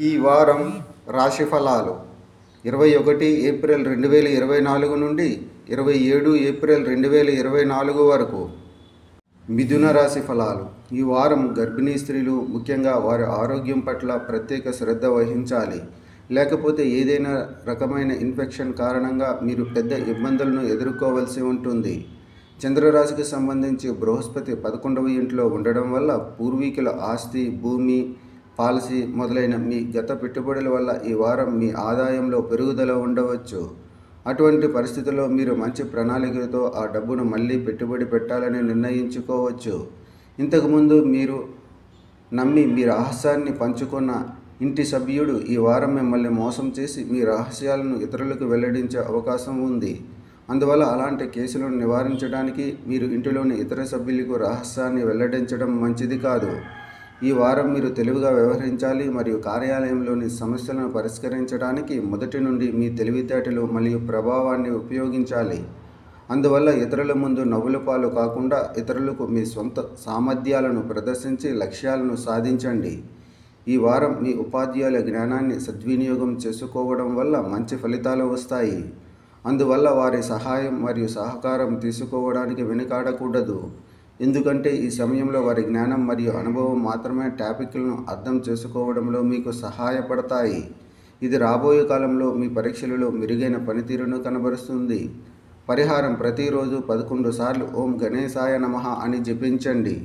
ఈ వారం రాశి ఫలాలు 21 ఏప్రిల్ 2024 నుండి 27 ఏప్రిల్ 2024 వరకు. మిథున రాశి ఫలాలు. ఈ వారం గర్భిణీ స్త్రీలు ముఖ్యంగా వారి ఆరోగ్యం పట్ల ప్రత్యేక శ్రద్ధ వహించాలి. లేకపోతే ఏదైనా రకమైన ఇన్ఫెక్షన్ కారణంగా మీరు పెద్ద ఇబ్బందులను ఎదుర్కోవలసి ఉంటుంది. చంద్రరాశికి సంబంధించి బృహస్పతి 11వ ఇంట్లో ఉండడం వల్ల పూర్వీకుల ఆస్తి, భూమి, పాలసీ మొదలైన మీ గత పెట్టుబడుల వల్ల ఈ వారం మీ ఆదాయంలో పెరుగుదల ఉండవచ్చు. అటువంటి పరిస్థితుల్లో మీరు మంచి ప్రణాళికలతో ఆ డబ్బును మళ్ళీ పెట్టుబడి పెట్టాలని నిర్ణయించుకోవచ్చు. ఇంతకుముందు మీరు నమ్మి మీ రహస్యాన్ని పంచుకున్న ఇంటి సభ్యుడు ఈ వారం మిమ్మల్ని మోసం చేసి మీ రహస్యాలను ఇతరులకు వెల్లడించే అవకాశం ఉంది. అందువల్ల అలాంటి కేసులను నివారించడానికి మీరు ఇంటిలోని ఇతర సభ్యులకు రహస్యాన్ని వెల్లడించడం మంచిది కాదు. ఈ వారం మీరు తెలివిగా వ్యవహరించాలి మరియు కార్యాలయంలోని సమస్యలను పరిష్కరించడానికి మొదటి నుండి మీ తెలివితేటలు మరియు ప్రభావాన్ని ఉపయోగించాలి. అందువల్ల ఇతరుల ముందు నవ్వుల పాలు కాకుండా ఇతరులకు మీ సొంత సామర్థ్యాలను ప్రదర్శించి లక్ష్యాలను సాధించండి. ఈ వారం మీ ఉపాధ్యాయుల జ్ఞానాన్ని సద్వినియోగం చేసుకోవడం వల్ల మంచి ఫలితాలు వస్తాయి. అందువల్ల వారి సహాయం మరియు సహకారం తీసుకోవడానికి వెనుకాడకూడదు. ఎందుకంటే ఈ సమయంలో వారి జ్ఞానం మరియు అనుభవం మాత్రమే టాపిక్లను అర్థం చేసుకోవడంలో మీకు సహాయపడతాయి. ఇది రాబోయే కాలంలో మీ పరీక్షలలో మెరుగైన పనితీరును కనబరుస్తుంది. పరిహారం: ప్రతిరోజు 11 సార్లు ఓం గణేశాయ నమః అని జపించండి.